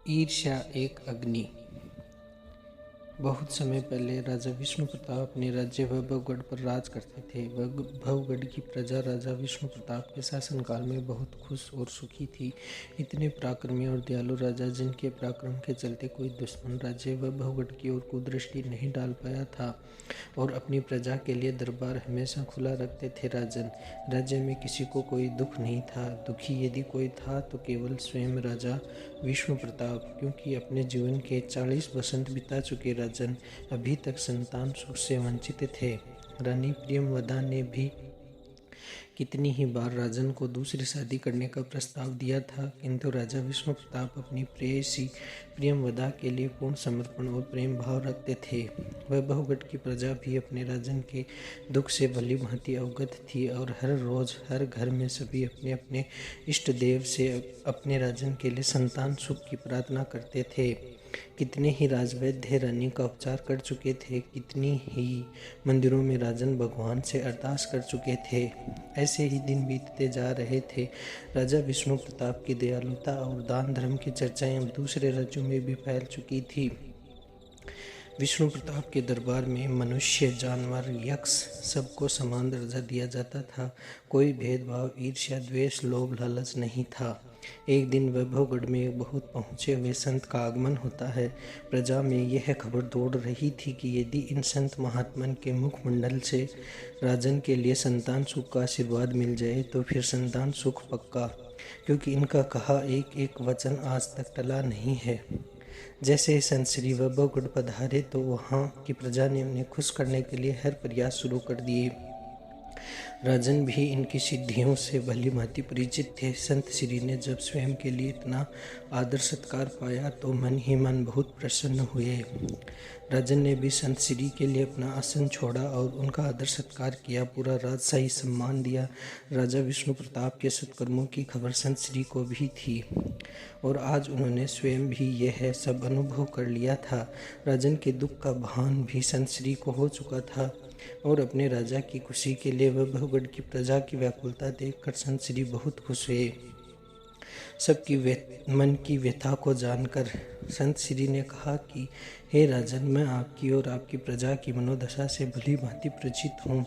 ईर्ष्या एक अग्नि। बहुत समय पहले राजा विष्णु प्रताप अपने राज्य वैभवगढ़ पर राज करते थे। वैभवगढ़ की प्रजा राजा विष्णु प्रताप के शासनकाल में बहुत खुश और सुखी थी। इतने पराक्रमी और दयालु राजा, जिनके पराक्रम के चलते कोई दुश्मन राज्य वैभवगढ़ की ओर कुदृष्टि नहीं डाल पाया था, और अपनी प्रजा के लिए दरबार हमेशा खुला रखते थे। राजन, राज्य में किसी को कोई दुख नहीं था। दुखी यदि कोई था तो केवल स्वयं राजा विष्णु प्रताप, क्योंकि अपने जीवन के 40 वसंत बिता चुके राजन अभी तक संतान सुख से वंचित थे। रानी प्रियंवदा ने भी कितनी ही बार राजन को दूसरी शादी करने का प्रस्ताव दिया था, किंतु राजा विष्णु प्रताप अपनी प्रेयसी प्रियंवदा के लिए पूर्ण समर्पण और प्रेम भाव रखते थे। वैभवगढ़ की प्रजा भी अपने राजन के दुख से भली भांति अवगत थी, और हर रोज हर घर में सभी अपने अपने इष्ट देव से अपने राजन के लिए संतान सुख की प्रार्थना करते थे। कितने ही राजवैद्य रानी का उपचार कर चुके थे, कितनी ही मंदिरों में राजन भगवान से अरदास कर चुके थे। ऐसे ही दिन बीतते जा रहे थे। राजा विष्णु प्रताप की दयालुता और दान धर्म की चर्चाएं अब दूसरे राज्यों में भी फैल चुकी थी। विष्णु प्रताप के दरबार में मनुष्य, जानवर, यक्ष सबको समान दर्जा दिया जाता था। कोई भेदभाव, ईर्ष्या, द्वेष, लोभ, लालच नहीं था। एक दिन वैभवगढ़ में बहुत पहुँचे हुए संत का आगमन होता है। प्रजा में यह खबर दौड़ रही थी कि यदि इन संत महात्मन के मुखमंडल से राजन के लिए संतान सुख का आशीर्वाद मिल जाए तो फिर संतान सुख पक्का, क्योंकि इनका कहा एक एक वचन आज तक टला नहीं है। जैसे ही संत श्री वैभवगढ़ पधारे तो वहाँ की प्रजा ने उन्हें खुश करने के लिए हर प्रयास शुरू कर दिए। राजन भी इनकी सिद्धियों से भली भांति परिचित थे। संत श्री ने जब स्वयं के लिए इतना आदर सत्कार पाया तो मन ही मन बहुत प्रसन्न हुए। राजन ने भी संत श्री के लिए अपना आसन छोड़ा और उनका आदर सत्कार किया, पूरा राजशाही सम्मान दिया। राजा विष्णु प्रताप के सत्कर्मों की खबर संत श्री को भी थी, और आज उन्होंने स्वयं भी यह सब अनुभव कर लिया था। राजन के दुख का भान भी संत श्री को हो चुका था, और अपने राजा की खुशी के लिए वैभवगढ़ की प्रजा की व्याकुलता देखकर संत श्री बहुत खुश हुए। सबकी मन की व्यथा को जानकर संत श्री ने कहा कि हे राजन, मैं आपकी और आपकी प्रजा की मनोदशा से भली भांति परिचित हूँ।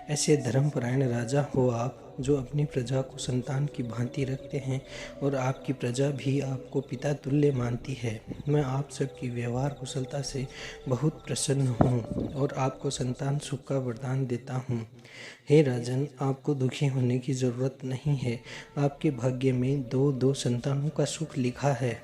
ऐसे धर्मपरायण राजा हो आप, जो अपनी प्रजा को संतान की भांति रखते हैं, और आपकी प्रजा भी आपको पिता तुल्य मानती है। मैं आप सबकी व्यवहार कुशलता से बहुत प्रसन्न हूँ और आपको संतान सुख का वरदान देता हूँ। हे राजन, आपको दुखी होने की जरूरत नहीं है। आपके भाग्य में दो दो संतानों का सुख लिखा है।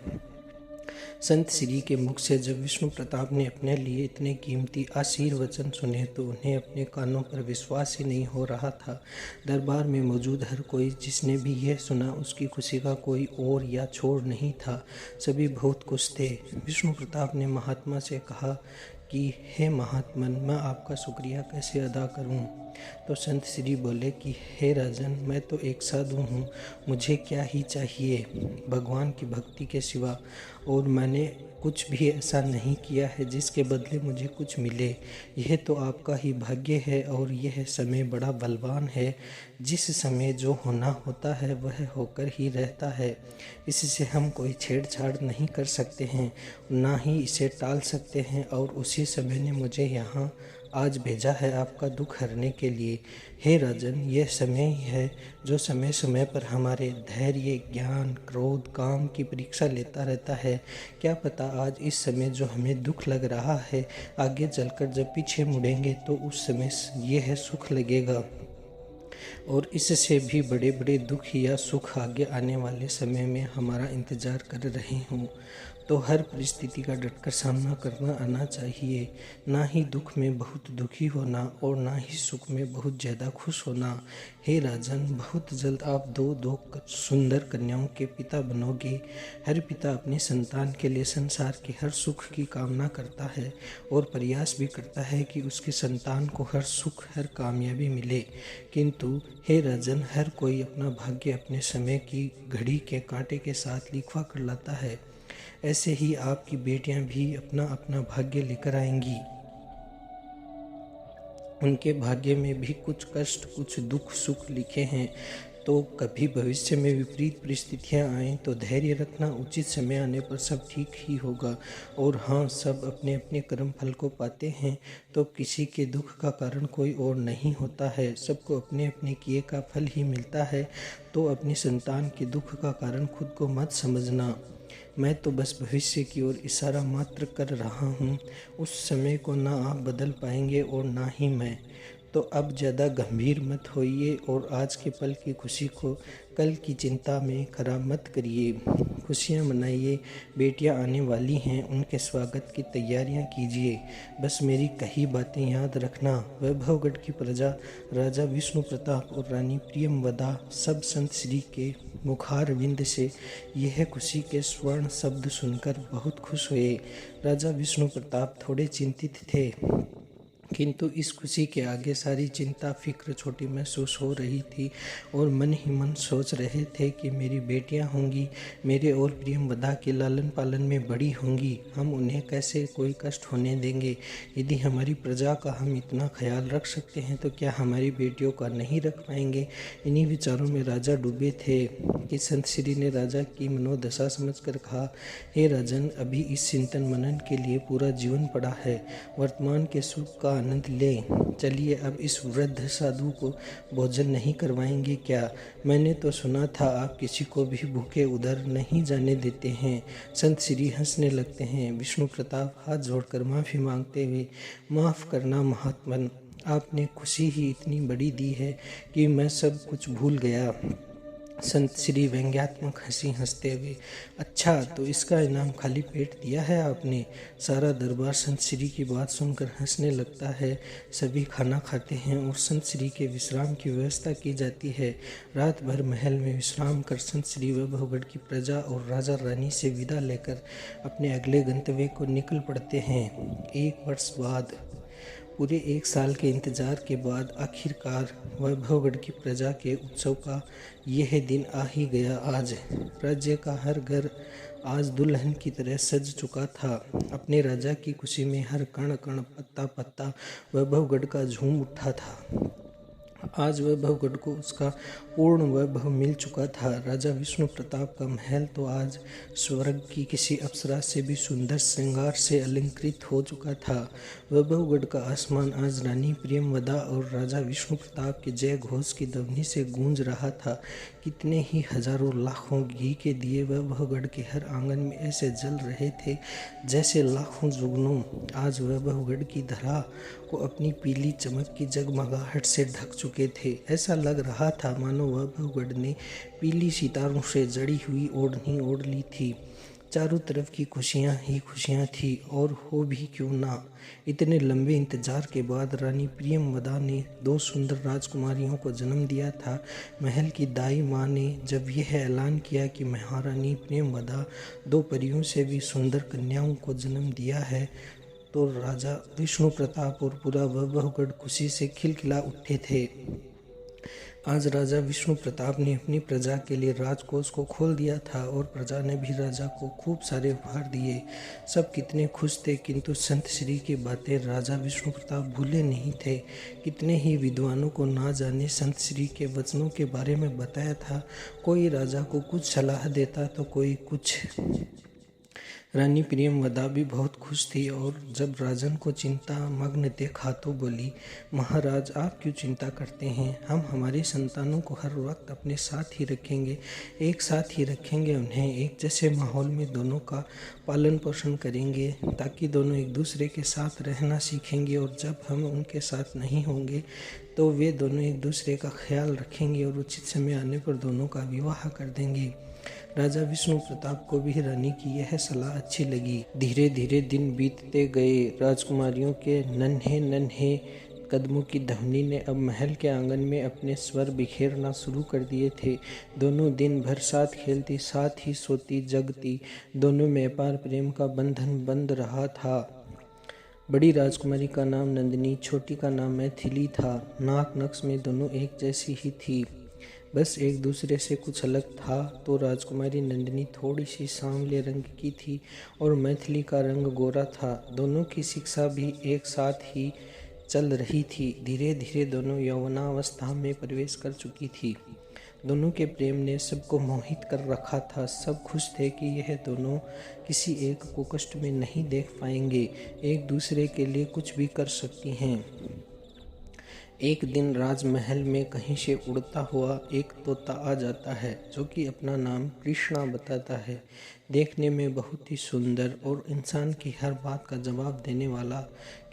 संत श्री के मुख से जब विष्णु प्रताप ने अपने लिए इतने कीमती आशीर्वचन सुने तो उन्हें अपने कानों पर विश्वास ही नहीं हो रहा था। दरबार में मौजूद हर कोई जिसने भी यह सुना, उसकी खुशी का कोई और या छोर नहीं था। सभी बहुत खुश थे। विष्णु प्रताप ने महात्मा से कहा कि हे महात्मन, मैं आपका शुक्रिया कैसे अदा करूं? तो संत श्री बोले कि हे राजन, मैं तो एक साधु हूँ, मुझे क्या ही चाहिए भगवान की भक्ति के सिवा, और मैंने कुछ भी ऐसा नहीं किया है जिसके बदले मुझे कुछ मिले। यह तो आपका ही भाग्य है, और यह समय बड़ा बलवान है। जिस समय जो होना होता है वह होकर ही रहता है। इससे हम कोई छेड़छाड़ नहीं कर सकते हैं, ना ही इसे टाल सकते हैं, और उसी समय ने मुझे यहाँ आज भेजा है आपका दुख हरने के लिए। हे राजन, यह समय ही है जो समय समय पर हमारे धैर्य, ज्ञान, क्रोध, काम की परीक्षा लेता रहता है। क्या पता आज इस समय जो हमें दुख लग रहा है, आगे चलकर जब पीछे मुड़ेंगे तो उस समय यह सुख लगेगा, और इससे भी बड़े बड़े दुख या सुख आगे आने वाले समय में हमारा इंतजार कर रहे हों। तो हर परिस्थिति का डटकर सामना करना आना चाहिए। ना ही दुख में बहुत दुखी होना और ना ही सुख में बहुत ज़्यादा खुश होना। हे राजन, बहुत जल्द आप दो सुंदर कन्याओं के पिता बनोगे। हर पिता अपनी संतान के लिए संसार के हर सुख की कामना करता है और प्रयास भी करता है कि उसकी संतान को हर सुख, हर कामयाबी मिले। किंतु हे राजन, हर कोई अपना भाग्य अपने समय की घड़ी के कांटे के साथ लिखवा कर लाता है। ऐसे ही आपकी बेटियां भी अपना अपना भाग्य लेकर आएंगी। उनके भाग्य में भी कुछ कष्ट, कुछ दुख सुख लिखे हैं। तो कभी भविष्य में विपरीत परिस्थितियां आएं तो धैर्य रखना, उचित समय आने पर सब ठीक ही होगा। और हाँ, सब अपने अपने कर्म फल को पाते हैं, तो किसी के दुख का कारण कोई और नहीं होता है। सबको अपने अपने किए का फल ही मिलता है। तो अपनी संतान के दुख का कारण खुद को मत समझना। मैं तो बस भविष्य की ओर इशारा मात्र कर रहा हूँ। उस समय को ना आप बदल पाएंगे और ना ही मैं। तो अब ज़्यादा गंभीर मत होइए और आज के पल की खुशी को कल की चिंता में खराब मत करिए। खुशियाँ मनाइए, बेटियाँ आने वाली हैं, उनके स्वागत की तैयारियाँ कीजिए। बस मेरी कही बातें याद रखना। वैभवगढ़ की प्रजा, राजा विष्णु प्रताप और रानी प्रियमवदा सब संत श्री के मुखारविंद से यह खुशी के स्वर्ण शब्द सुनकर बहुत खुश हुए। राजा विष्णु प्रताप थोड़े चिंतित थे, किंतु इस खुशी के आगे सारी चिंता फिक्र छोटी महसूस हो रही थी और मन ही मन सोच रहे थे कि मेरी बेटियां होंगी, मेरे और प्रियमवदा के लालन पालन में बड़ी होंगी। हम उन्हें कैसे कोई कष्ट होने देंगे। यदि हमारी प्रजा का हम इतना ख्याल रख सकते हैं तो क्या हमारी बेटियों का नहीं रख पाएंगे। इन्हीं विचारों में राजा डूबे थे कि संत श्री ने राजा की मनोदशा समझकर कहा, हे राजन, अभी इस चिंतन मनन के लिए पूरा जीवन पड़ा है। वर्तमान के सुख का आनंद लें। चलिए अब इस वृद्ध साधु को भोजन नहीं करवाएंगे क्या। मैंने तो सुना था आप किसी को भी भूखे उधर नहीं जाने देते हैं। संत श्री हंसने लगते हैं। विष्णु प्रताप हाथ जोड़कर माफ़ी मांगते हुए, माफ़ करना महात्मन, आपने खुशी ही इतनी बड़ी दी है कि मैं सब कुछ भूल गया। संत श्री व्यंग्यात्मक हंसी हंसते हुए, अच्छा तो इसका इनाम खाली पेट दिया है आपने। सारा दरबार संत श्री की बात सुनकर हंसने लगता है। सभी खाना खाते हैं और संत श्री के विश्राम की व्यवस्था की जाती है। रात भर महल में विश्राम कर संत श्री वैभवगढ़ की प्रजा और राजा रानी से विदा लेकर अपने अगले गंतव्य को निकल पड़ते हैं। 1 वर्ष बाद, पूरे 1 साल के इंतजार के बाद आखिरकार वैभवगढ़ की प्रजा के उत्सव का यह दिन आ ही गया। आज राज्य का हर घर आज दुल्हन की तरह सज चुका था। अपने राजा की खुशी में हर कण कण, पत्ता पत्ता वैभवगढ़ का झूम उठा था। आज वैभवगढ़ को उसका पूर्ण वैभव मिल चुका था। राजा विष्णु प्रताप का महल तो आज स्वर्ग की किसी अप्सरा से भी सुंदर श्रृंगार से अलंकृत हो चुका था। वैभवगढ़ का आसमान आज रानी प्रियमवदा और राजा विष्णु प्रताप के जय घोष की ध्वनि से गूंज रहा था। कितने ही हजारों लाखों घी के दिए वैभवगढ़ के हर आंगन में ऐसे जल रहे थे जैसे लाखों जुगनू आज वैभवगढ़ की धरा को अपनी पीली चमक की जगमगाहट से ढक चुके थे। ऐसा लग रहा था मानो वैभवगढ़ ने पीली सितारों से जड़ी हुई ओढ़नी ओढ़ ली थी। चारों तरफ की खुशियां ही खुशियां थी और हो भी क्यों ना। इतने लंबे इंतजार के बाद रानी प्रियमवदा ने 2 सुंदर राजकुमारियों को जन्म दिया था। महल की दाई माँ ने जब यह ऐलान किया कि महारानी प्रियमवदा 2 परियों से भी सुंदर कन्याओं को जन्म दिया है, तो राजा विष्णु प्रताप और पूरा वैभवगढ़ खुशी से खिलखिला उठे थे। आज राजा विष्णु प्रताप ने अपनी प्रजा के लिए राजकोष को खोल दिया था और प्रजा ने भी राजा को खूब सारे उपहार दिए। सब कितने खुश थे, किंतु संत श्री की बातें राजा विष्णु प्रताप भूले नहीं थे। कितने ही विद्वानों को ना जाने संत श्री के वचनों के बारे में बताया था। कोई राजा को कुछ सलाह देता तो कोई कुछ। रानी प्रियमवदा भी बहुत खुश थी और जब राजन को चिंता मग्न देखा तो बोली, महाराज आप क्यों चिंता करते हैं। हम हमारी संतानों को हर वक्त अपने साथ ही रखेंगे, एक साथ ही रखेंगे। उन्हें एक जैसे माहौल में दोनों का पालन पोषण करेंगे ताकि दोनों एक दूसरे के साथ रहना सीखेंगे और जब हम उनके साथ नहीं होंगे तो वे दोनों एक दूसरे का ख्याल रखेंगे और उचित समय आने पर दोनों का विवाह कर देंगे। राजा विष्णु प्रताप को भी रानी की यह सलाह अच्छी लगी। धीरे धीरे दिन बीतते गए। राजकुमारियों के नन्हे नन्हे कदमों की ध्वनि ने अब महल के आंगन में अपने स्वर बिखेरना शुरू कर दिए थे। दोनों दिन भर साथ खेलती, साथ ही सोती जगती। दोनों में अपार प्रेम का बंधन बंध रहा था। बड़ी राजकुमारी का नाम नंदिनी, छोटी का नाम मैथिली था। नाक नक्श में दोनों एक जैसी ही थी, बस एक दूसरे से कुछ अलग था। तो राजकुमारी नंदिनी थोड़ी सी सांवले रंग की थी और मैथिली का रंग गोरा था। दोनों की शिक्षा भी एक साथ ही चल रही थी। धीरे धीरे दोनों यौवनावस्था में प्रवेश कर चुकी थी। दोनों के प्रेम ने सबको मोहित कर रखा था। सब खुश थे कि यह दोनों किसी एक को कष्ट में नहीं देख पाएंगे, एक दूसरे के लिए कुछ भी कर सकती हैं। एक दिन राजमहल में कहीं से उड़ता हुआ एक तोता आ जाता है, जो कि अपना नाम कृष्णा बताता है। देखने में बहुत ही सुंदर और इंसान की हर बात का जवाब देने वाला।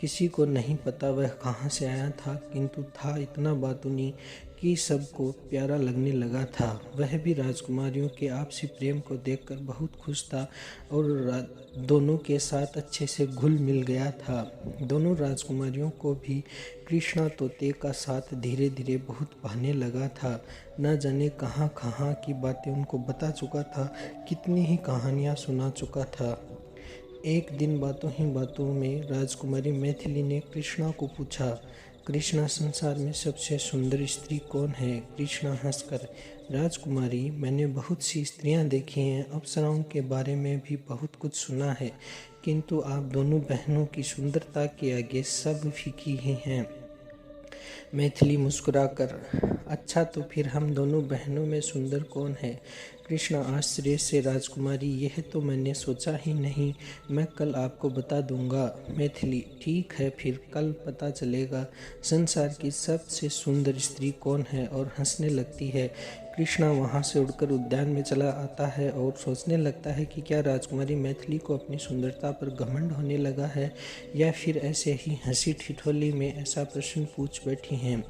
किसी को नहीं पता वह कहाँ से आया था, किंतु था इतना बातूनी कि सबको प्यारा लगने लगा था। वह भी राजकुमारियों के आपसी प्रेम को देखकर बहुत खुश था और दोनों के साथ अच्छे से घुल मिल गया था। दोनों राजकुमारियों को भी कृष्णा तोते का साथ धीरे धीरे बहुत भाने लगा था। न जाने कहाँ कहाँ की बातें उनको बता चुका था, कितनी ही कहानियाँ सुना चुका था। एक दिन बातों ही बातों में राजकुमारी मैथिली ने कृष्णा को पूछा, कृष्णा, संसार में सबसे सुंदर स्त्री कौन है? कृष्णा हंसकर, राजकुमारी, मैंने बहुत सी स्त्रियां देखी हैं, अप्सराओं के बारे में भी बहुत कुछ सुना है, किंतु आप दोनों बहनों की सुंदरता के आगे सब फीकी ही हैं। मैथिली मुस्कुराकर, अच्छा तो फिर हम दोनों बहनों में सुंदर कौन है? कृष्णा आश्चर्य से, राजकुमारी, यह तो मैंने सोचा ही नहीं, मैं कल आपको बता दूंगा। मैथिली, ठीक है, फिर कल पता चलेगा संसार की सबसे सुंदर स्त्री कौन है, और हंसने लगती है। कृष्णा वहाँ से उड़कर उद्यान में चला आता है और सोचने लगता है कि क्या राजकुमारी मैथिली को अपनी सुंदरता पर घमंड होने लगा है, या फिर ऐसे ही हंसी ठिठोली में ऐसा प्रश्न पूछ बैठी हैं,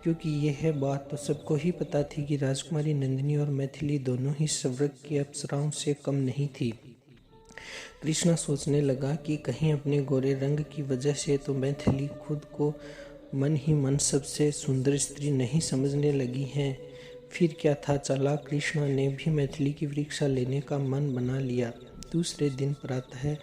क्योंकि यह बात तो सबको ही पता थी कि राजकुमारी नंदिनी और मैथिली दोनों ही स्वर्ग की अप्सराओं से कम नहीं थी। कृष्णा सोचने लगा कि कहीं अपने गोरे रंग की वजह से तो मैथिली खुद को मन ही मन सबसे सुंदर स्त्री नहीं समझने लगी है। फिर क्या था, चालाक कृष्णा ने भी मैथिली की परीक्षा लेने का मन बना लिया। दूसरे दिन प्रातः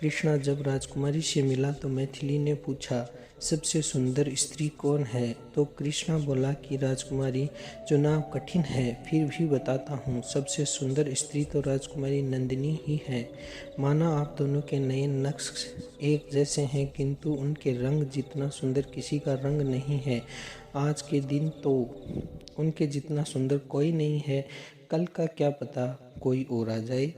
कृष्णा जब राजकुमारी से मिला तो मैथिली ने पूछा, सबसे सुंदर स्त्री कौन है? तो कृष्णा बोला कि राजकुमारी, चुनाव कठिन है, फिर भी बताता हूँ, सबसे सुंदर स्त्री तो राजकुमारी नंदिनी ही है। माना आप दोनों के नए नक्श एक जैसे हैं, किंतु उनके रंग जितना सुंदर किसी का रंग नहीं है। आज के दिन तो उनके जितना सुंदर कोई नहीं है, कल का क्या पता कोई और आ जाए।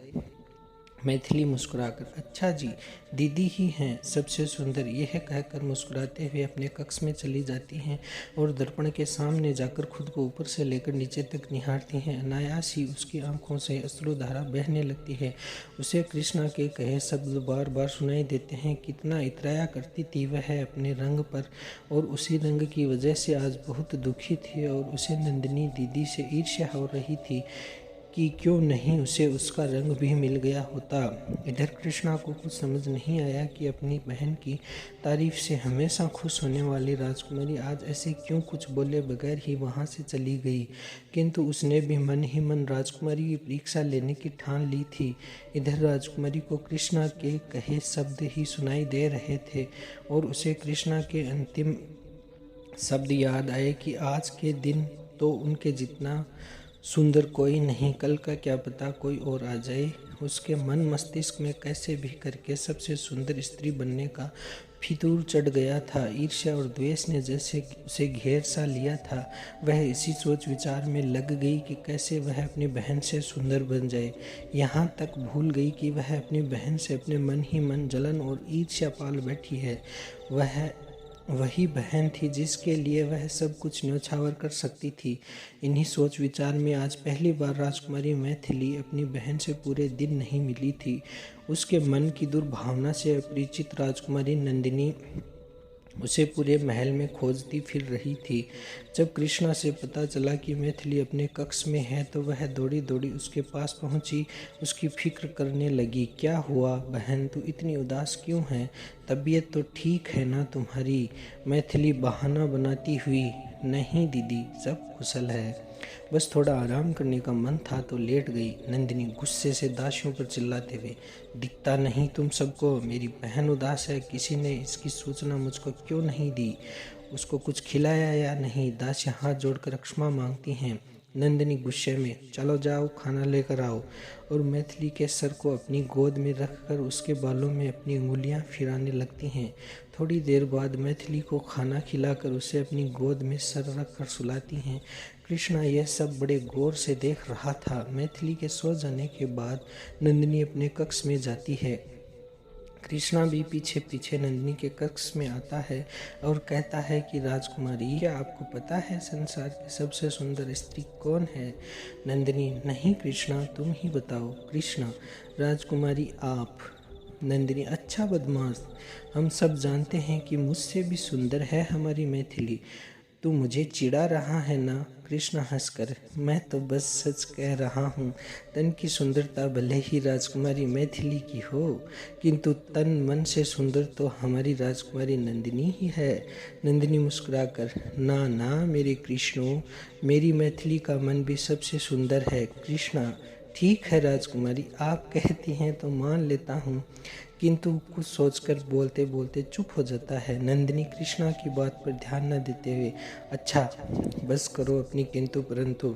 मैथिली मुस्कुराकर, अच्छा जी, दीदी ही हैं सबसे सुंदर, यह कहकर मुस्कुराते हुए अपने कक्ष में चली जाती हैं और दर्पण के सामने जाकर खुद को ऊपर से लेकर नीचे तक निहारती हैं। अनायास ही उसकी आंखों से अश्रुधारा बहने लगती है। उसे कृष्णा के कहे शब्द बार बार सुनाई देते हैं। कितना इतराया करती थी वह अपने रंग पर, और उसी रंग की वजह से आज बहुत दुखी थी, और उसे नंदिनी दीदी से ईर्ष्या हो रही थी कि क्यों नहीं उसे उसका रंग भी मिल गया होता। इधर कृष्णा को कुछ समझ नहीं आया कि अपनी बहन की तारीफ से हमेशा खुश होने वाली राजकुमारी आज ऐसे क्यों कुछ बोले बगैर ही वहाँ से चली गई, किंतु उसने भी मन ही मन राजकुमारी की परीक्षा लेने की ठान ली थी। इधर राजकुमारी को कृष्णा के कहे शब्द ही सुनाई दे रहे थे और उसे कृष्णा के अंतिम शब्द याद आए कि आज के दिन तो उनके जितना सुंदर कोई नहीं, कल का क्या पता कोई और आ जाए। उसके मन मस्तिष्क में कैसे भी करके सबसे सुंदर स्त्री बनने का फितूर चढ़ गया था। ईर्ष्या और द्वेष ने जैसे उसे घेर सा लिया था। वह इसी सोच विचार में लग गई कि कैसे वह अपनी बहन से सुंदर बन जाए। यहाँ तक भूल गई कि वह अपनी बहन से अपने मन ही मन जलन और ईर्ष्या पाल बैठी है। वह वही बहन थी जिसके लिए वह सब कुछ न्यौछावर कर सकती थी। इन्हीं सोच विचार में आज पहली बार राजकुमारी मैथिली अपनी बहन से पूरे दिन नहीं मिली थी। उसके मन की दुर्भावना से अपरिचित राजकुमारी नंदिनी उसे पूरे महल में खोजती फिर रही थी। जब कृष्णा से पता चला कि मैथिली अपने कक्ष में है तो वह दौड़ी दौड़ी उसके पास पहुंची, उसकी फिक्र करने लगी। क्या हुआ बहन, तू इतनी उदास क्यों है? तबीयत तो ठीक है ना तुम्हारी? मैथिली बहाना बनाती हुई, नहीं दीदी, सब कुशल है, बस थोड़ा आराम करने का मन था तो लेट गई। नंदिनी गुस्से से दासियों पर चिल्लाते हुए, दिखता नहीं तुम सबको मेरी बहन उदास है, किसी ने इसकी सूचना मुझको क्यों नहीं दी? उसको कुछ खिलाया या नहीं? दासियां हाथ जोड़कर क्षमा मांगती हैं। नंदिनी गुस्से में, चलो जाओ खाना लेकर आओ, और मैथिली के सर को अपनी गोद में रखकर उसके बालों में अपनी उंगलियां फिराने लगती हैं। थोड़ी देर बाद मैथिली को खाना खिलाकर उसे अपनी गोद में सर रखकर सुलाती हैं। कृष्णा यह सब बड़े गौर से देख रहा था। मैथिली के सो जाने के बाद नंदिनी अपने कक्ष में जाती है। कृष्णा भी पीछे पीछे नंदिनी के कक्ष में आता है और कहता है कि राजकुमारी, क्या आपको पता है संसार की सबसे सुंदर स्त्री कौन है? नंदिनी, नहीं कृष्णा, तुम ही बताओ। कृष्णा, राजकुमारी आप। नंदिनी, अच्छा बदमाश, हम सब जानते हैं कि मुझसे भी सुंदर है हमारी मैथिली। तू मुझे चिढ़ा रहा है ना? कृष्णा हंसकर, मैं तो बस सच कह रहा हूँ। तन की सुंदरता भले ही राजकुमारी मैथिली की हो, किंतु तन मन से सुंदर तो हमारी राजकुमारी नंदिनी ही है। नंदिनी मुस्कुराकर, ना ना मेरे कृष्णो, मेरी मैथिली का मन भी सबसे सुंदर है। कृष्णा, ठीक है राजकुमारी, आप कहती हैं तो मान लेता हूँ, किंतु कुछ सोचकर बोलते बोलते चुप हो जाता है। नंदिनी कृष्णा की बात पर ध्यान न देते हुए, अच्छा बस करो अपनी किंतु परंतु,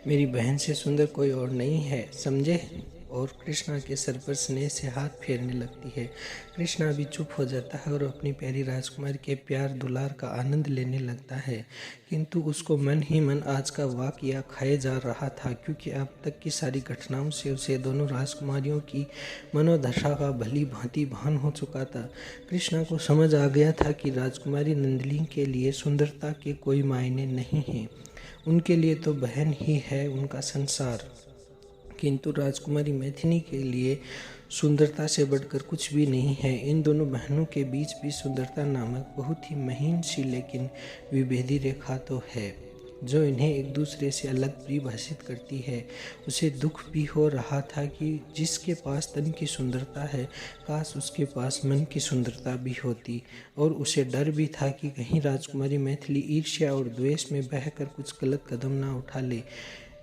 मेरी बहन से सुंदर कोई और नहीं है, समझे? और कृष्णा के सर पर स्नेह से हाथ फेरने लगती है। कृष्णा भी चुप हो जाता है और अपनी प्यारी राजकुमारी के प्यार दुलार का आनंद लेने लगता है, किंतु उसको मन ही मन आज का वाकया खाए जा रहा था, क्योंकि अब तक की सारी घटनाओं से उसे दोनों राजकुमारियों की मनोदशा का भली भांति भान हो चुका था। कृष्णा को समझ आ गया था कि राजकुमारी नंदिनी के लिए सुंदरता के कोई मायने नहीं हैं, उनके लिए तो बहन ही है उनका संसार, किंतु राजकुमारी मैथिली के लिए सुंदरता से बढ़कर कुछ भी नहीं है। इन दोनों बहनों के बीच भी सुंदरता नामक बहुत ही महीन सी लेकिन विभेदी रेखा तो है, जो इन्हें एक दूसरे से अलग परिभाषित करती है। उसे दुख भी हो रहा था कि जिसके पास तन की सुंदरता है, काश उसके पास मन की सुंदरता भी होती, और उसे डर भी था कि कहीं राजकुमारी मैथिली ईर्ष्या और द्वेष में बहकर कुछ गलत कदम ना उठा ले।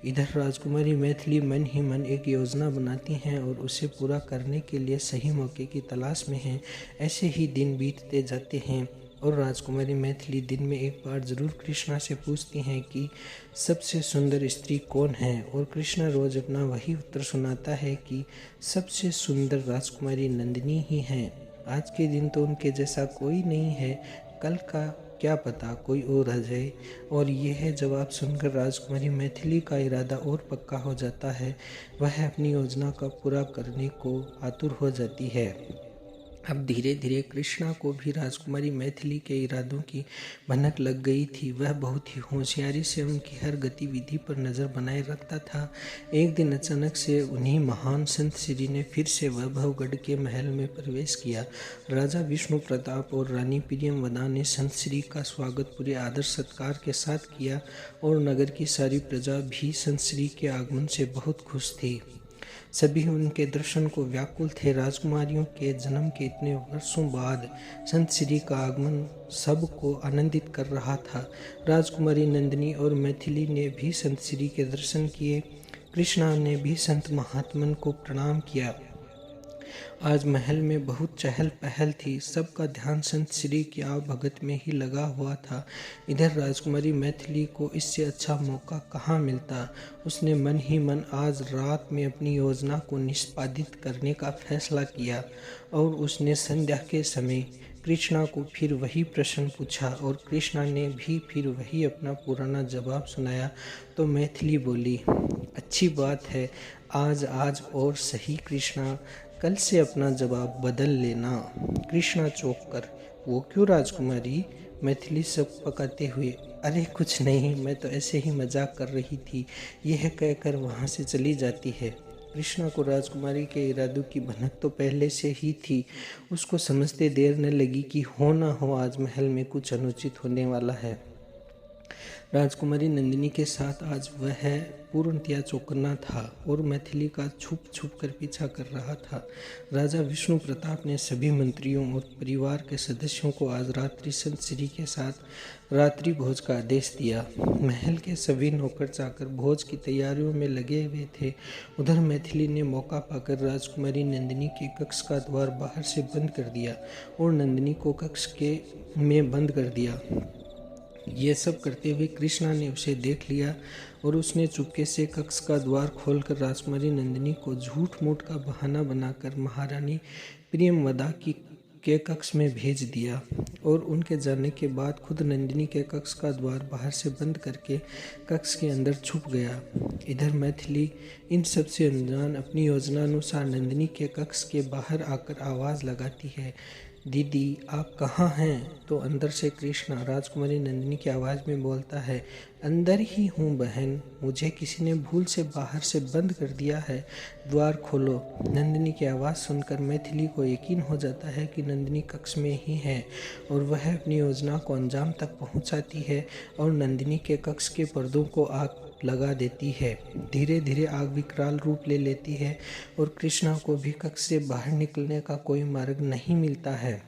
इधर राजकुमारी मैथिली मन ही मन एक योजना बनाती हैं और उसे पूरा करने के लिए सही मौके की तलाश में हैं। ऐसे ही दिन बीतते जाते हैं और राजकुमारी मैथिली दिन में एक बार जरूर कृष्णा से पूछती हैं कि सबसे सुंदर स्त्री कौन है, और कृष्णा रोज अपना वही उत्तर सुनाता है कि सबसे सुंदर राजकुमारी नंदिनी ही है। आज के दिन तो उनके जैसा कोई नहीं है, कल का क्या पता कोई और आ जाए। और यह जवाब सुनकर राजकुमारी मैथिली का इरादा और पक्का हो जाता है। वह अपनी योजना का पूरा करने को आतुर हो जाती है। अब धीरे धीरे कृष्णा को भी राजकुमारी मैथिली के इरादों की भनक लग गई थी। वह बहुत ही होशियारी से उनकी हर गतिविधि पर नज़र बनाए रखता था। एक दिन अचानक से उन्हीं महान संत श्री ने फिर से वैभवगढ़ के महल में प्रवेश किया। राजा विष्णु प्रताप और रानी प्रियंवदा ने संत श्री का स्वागत पूरे आदर सत्कार के साथ किया, और नगर की सारी प्रजा भी संत श्री के आगमन से बहुत खुश थी। सभी उनके दर्शन को व्याकुल थे। राजकुमारियों के जन्म के इतने वर्षों बाद संत श्री का आगमन सबको आनंदित कर रहा था। राजकुमारी नंदिनी और मैथिली ने भी संत श्री के दर्शन किए। कृष्णा ने भी संत महात्मन को प्रणाम किया। आज महल में बहुत चहल पहल थी, सबका ध्यान संत श्री की आवभगत में ही लगा हुआ था। इधर राजकुमारी मैथिली को इससे अच्छा मौका कहाँ मिलता। उसने मन ही मन आज रात में अपनी योजना को निष्पादित करने का फैसला किया, और उसने संध्या के समय कृष्णा को फिर वही प्रश्न पूछा, और कृष्णा ने भी फिर वही अपना पुराना जवाब सुनाया। तो मैथिली बोली, अच्छी बात है, आज और सही कृष्णा, कल से अपना जवाब बदल लेना। कृष्णा चौंक कर, वो क्यों राजकुमारी? मैथिली सब पकाते हुए, अरे कुछ नहीं, मैं तो ऐसे ही मजाक कर रही थी, यह कहकर वहाँ से चली जाती है। कृष्णा को राजकुमारी के इरादों की भनक तो पहले से ही थी। उसको समझते देर न लगी कि हो ना हो आज महल में कुछ अनुचित होने वाला है। राजकुमारी नंदिनी के साथ आज वह पूर्णतया चौकन्ना था और मैथिली का छुप छुप कर पीछा कर रहा था। राजा विष्णु प्रताप ने सभी मंत्रियों और परिवार के सदस्यों को आज रात्रि संत श्री के साथ रात्रि भोज का आदेश दिया। महल के सभी नौकर चाकर भोज की तैयारियों में लगे हुए थे। उधर मैथिली ने मौका पाकर राजकुमारी नंदिनी के कक्ष का द्वार बाहर से बंद कर दिया और नंदिनी को कक्ष के में बंद कर दिया। ये सब करते हुए कृष्णा ने उसे देख लिया और उसने चुपके से कक्ष का द्वार खोलकर राजकुमारी नंदिनी को झूठ मूठ का बहाना बनाकर महारानी प्रियंवदा के कक्ष में भेज दिया और उनके जाने के बाद खुद नंदिनी के कक्ष का द्वार बाहर से बंद करके कक्ष के अंदर छुप गया। इधर मैथिली इन सब से अनजान अपनी योजना अनुसार नंदिनी के कक्ष के बाहर आकर आवाज़ लगाती है, दीदी आप कहाँ हैं? तो अंदर से कृष्णा राजकुमारी नंदिनी की आवाज़ में बोलता है, अंदर ही हूँ बहन, मुझे किसी ने भूल से बाहर से बंद कर दिया है, द्वार खोलो। नंदिनी की आवाज़ सुनकर मैथिली को यकीन हो जाता है कि नंदिनी कक्ष में ही है और वह अपनी योजना को अंजाम तक पहुँचाती है और नंदिनी के कक्ष के पर्दों को आग लगा देती है। धीरे धीरे आग विकराल रूप ले लेती है और कृष्णा को भी कक्ष से बाहर निकलने का कोई मार्ग नहीं मिलता है।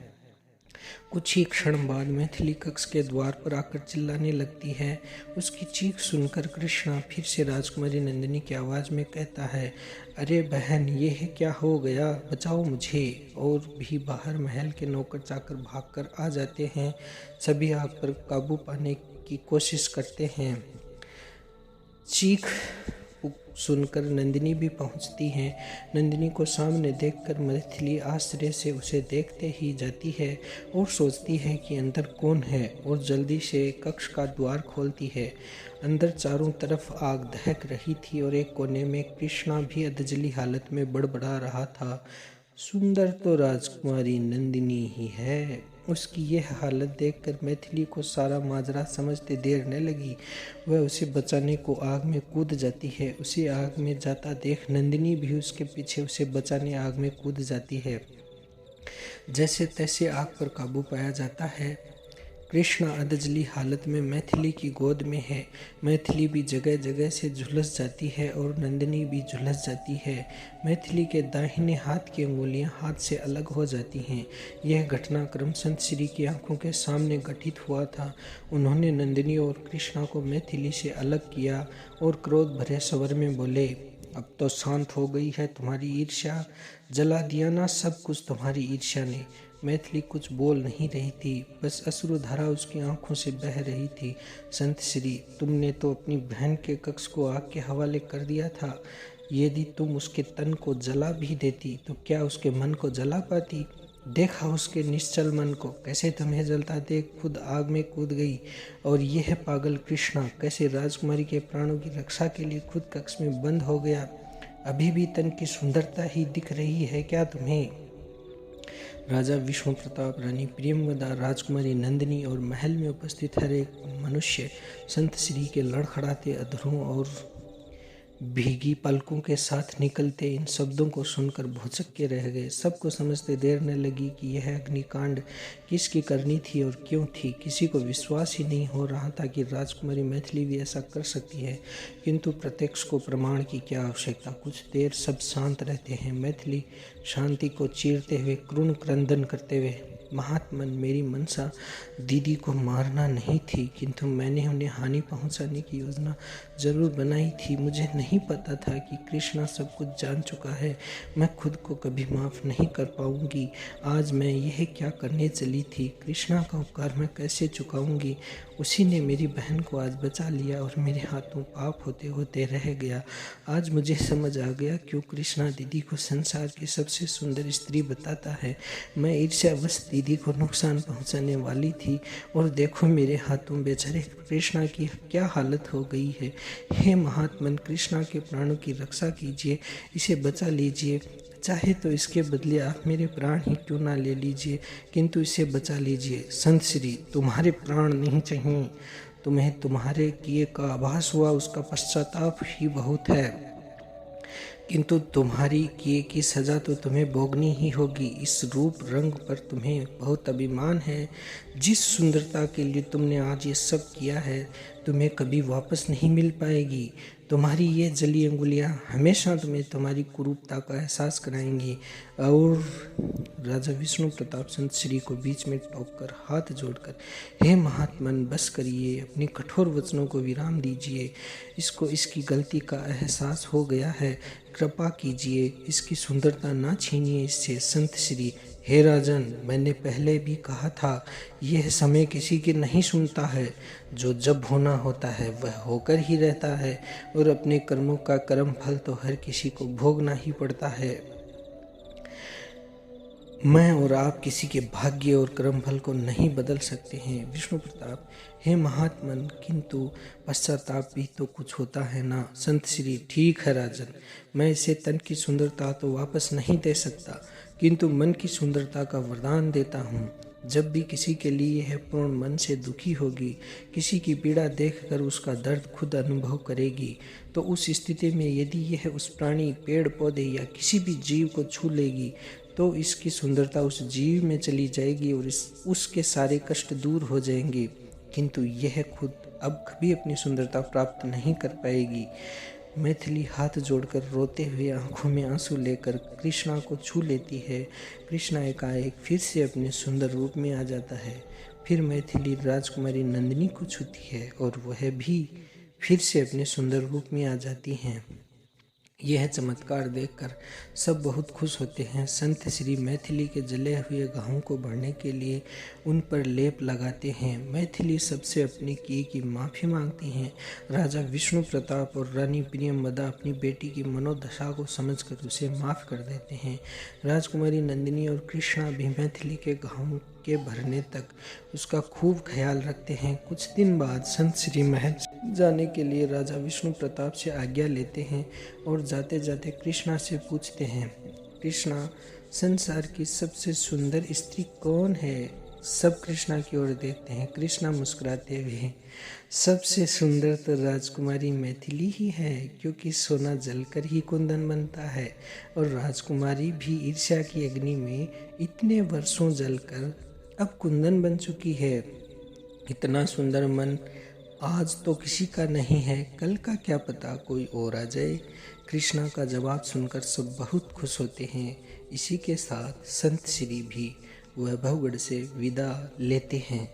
कुछ ही क्षण बाद मैथिली कक्ष के द्वार पर आकर चिल्लाने लगती है। उसकी चीख सुनकर कृष्णा फिर से राजकुमारी नंदिनी की आवाज़ में कहता है, अरे बहन ये है क्या हो गया, बचाओ मुझे। और भी बाहर महल के नौकर चाकर भागकर आ जाते हैं। सभी आग पर काबू पाने की कोशिश करते हैं। चीख सुनकर नंदिनी भी पहुंचती है। नंदिनी को सामने देखकर मैथिली आश्चर्य से उसे देखते ही जाती है और सोचती है कि अंदर कौन है और जल्दी से कक्ष का द्वार खोलती है। अंदर चारों तरफ आग दहक रही थी और एक कोने में कृष्णा भी अधजली हालत में बड़बड़ा रहा था, सुंदर तो राजकुमारी नंदिनी ही है। उसकी यह हालत देखकर मैथिली को सारा माजरा समझते देर न लगी। वह उसे बचाने को आग में कूद जाती है। उसे आग में जाता देख नंदिनी भी उसके पीछे उसे बचाने आग में कूद जाती है। जैसे तैसे आग पर काबू पाया जाता है। कृष्णा अधजली हालत में मैथिली की गोद में है। मैथिली भी जगह जगह से झुलस जाती है और नंदिनी भी झुलस जाती है। मैथिली के दाहिने हाथ की अंगुलियां हाथ से अलग हो जाती हैं। यह घटनाक्रम संत श्री की आंखों के सामने घटित हुआ था। उन्होंने नंदिनी और कृष्णा को मैथिली से अलग किया और क्रोध भरे स्वर में बोले, अब तो शांत हो गई है तुम्हारी ईर्ष्या, जला दिया ना सब कुछ तुम्हारी ईर्ष्या ने। मैथिली कुछ बोल नहीं रही थी, बस अश्रुधारा उसकी आंखों से बह रही थी। संत श्री, तुमने तो अपनी बहन के कक्ष को आग के हवाले कर दिया था। यदि तुम उसके तन को जला भी देती तो क्या उसके मन को जला पाती? देखा उसके निश्चल मन को, कैसे तुम्हें जलता देख खुद आग में कूद गई। और यह पागल कृष्णा कैसे राजकुमारी के प्राणों की रक्षा के लिए खुद कक्ष में बंद हो गया। अभी भी तन की सुंदरता ही दिख रही है क्या तुम्हें? राजा विष्णु प्रताप, रानी प्रियंवदा, राजकुमारी नंदिनी और महल में उपस्थित हर एक मनुष्य संत श्री के लड़खड़ाते अधरों और भीगी पलकों के साथ निकलते इन शब्दों को सुनकर भौचक के रह गए। सबको समझते देर न लगी कि यह अग्निकांड किसकी करनी थी और क्यों थी। किसी को विश्वास ही नहीं हो रहा था कि राजकुमारी मैथिली भी ऐसा कर सकती है, किंतु प्रत्यक्ष को प्रमाण की क्या आवश्यकता। कुछ देर सब शांत रहते हैं। मैथिली शांति को चीरते हुए क्रुण क्रंदन करते हुए, महात्मन, मेरी मनसा दीदी को मारना नहीं थी, किंतु मैंने उन्हें हानि पहुंचाने की योजना जरूर बनाई थी। मुझे नहीं पता था कि कृष्णा सब कुछ जान चुका है। मैं खुद को कभी माफ़ नहीं कर पाऊंगी। आज मैं यह क्या करने चली थी? कृष्णा का उपकार मैं कैसे चुकाऊंगी? उसी ने मेरी बहन को आज बचा लिया और मेरे हाथों पाप होते होते रह गया। आज मुझे समझ आ गया क्यों कृष्णा दीदी को संसार की सबसे सुंदर स्त्री बताता है। मैं ईर्ष्यावश दीदी को नुकसान पहुंचाने वाली थी और देखो मेरे हाथों बेचारे कृष्णा की क्या हालत हो गई है। हे महात्मन, कृष्णा के प्राणों की रक्षा कीजिए, इसे बचा लीजिए। चाहे तो इसके बदले आप मेरे प्राण ही क्यों ना ले लीजिए, किंतु इसे बचा लीजिए। संत श्री, तुम्हारे प्राण नहीं चाहिए। तुम्हें तुम्हारे किए का आभास हुआ, उसका पश्चाताप ही बहुत है, किंतु तुम्हारी किए की सज़ा तो तुम्हें भोगनी ही होगी। इस रूप रंग पर तुम्हें बहुत अभिमान है। जिस सुंदरता के लिए तुमने आज ये सब किया है, तुम्हें कभी वापस नहीं मिल पाएगी। तुम्हारी ये जली अंगुलियां हमेशा तुम्हें तुम्हारी कुरूपता का एहसास कराएंगी। और राजा विष्णु प्रताप संत श्री को बीच में टोककर हाथ जोड़कर, हे महात्मन, बस करिए, अपनी कठोर वचनों को विराम दीजिए। इसको इसकी गलती का एहसास हो गया है, कृपा कीजिए, इसकी सुंदरता ना छीनिए इससे। संत श्री, हे राजन, मैंने पहले भी कहा था, यह समय किसी की नहीं सुनता है। जो जब होना होता है वह होकर ही रहता है और अपने कर्मों का कर्म फल तो हर किसी को भोगना ही पड़ता है। मैं और आप किसी के भाग्य और कर्म फल को नहीं बदल सकते हैं विष्णु प्रताप। हे महात्मन, किंतु पश्चाताप भी तो कुछ होता है ना। संत श्री, ठीक है राजन, मैं इसे तन की सुंदरता तो वापस नहीं दे सकता, किंतु मन की सुंदरता का वरदान देता हूँ। जब भी किसी के लिए यह पूर्ण मन से दुखी होगी, किसी की पीड़ा देखकर उसका दर्द खुद अनुभव करेगी, तो उस स्थिति में यदि यह उस प्राणी, पेड़ पौधे या किसी भी जीव को छू लेगी, तो इसकी सुंदरता उस जीव में चली जाएगी और उसके सारे कष्ट दूर हो जाएंगे, किंतु यह खुद अब कभी अपनी सुंदरता प्राप्त नहीं कर पाएगी। मैथिली हाथ जोड़कर रोते हुए आंखों में आंसू लेकर कृष्णा को छू लेती है। कृष्णा एकाएक फिर से अपने सुंदर रूप में आ जाता है। फिर मैथिली राजकुमारी नंदिनी को छूती है और वह भी फिर से अपने सुंदर रूप में आ जाती हैं। यह चमत्कार देखकर सब बहुत खुश होते हैं। संत श्री मैथिली के जले हुए घावों को भरने के लिए उन पर लेप लगाते हैं। मैथिली सबसे अपनी की माफ़ी मांगती हैं। राजा विष्णु प्रताप और रानी प्रियमदा अपनी बेटी की मनोदशा को समझकर उसे माफ़ कर देते हैं। राजकुमारी नंदिनी और कृष्णा भी मैथिली के घावों के भरने तक उसका खूब ख्याल रखते हैं। कुछ दिन बाद संत श्री महल जाने के लिए राजा विष्णु प्रताप से आज्ञा लेते हैं और जाते जाते कृष्णा से पूछते हैं, कृष्णा, संसार की सबसे सुंदर स्त्री कौन है? सब कृष्णा की ओर देखते हैं। कृष्णा मुस्कुराते हुए, सबसे सुंदर तो राजकुमारी मैथिली ही है, क्योंकि सोना जलकर ही कुंदन बनता है और राजकुमारी भी ईर्ष्या की अग्नि में इतने वर्षों जलकर अब कुंदन बन चुकी है। इतना सुंदर मन आज तो किसी का नहीं है, कल का क्या पता कोई और आ जाए। कृष्णा का जवाब सुनकर सब बहुत खुश होते हैं। इसी के साथ संत श्री भी वैभवगढ़ से विदा लेते हैं।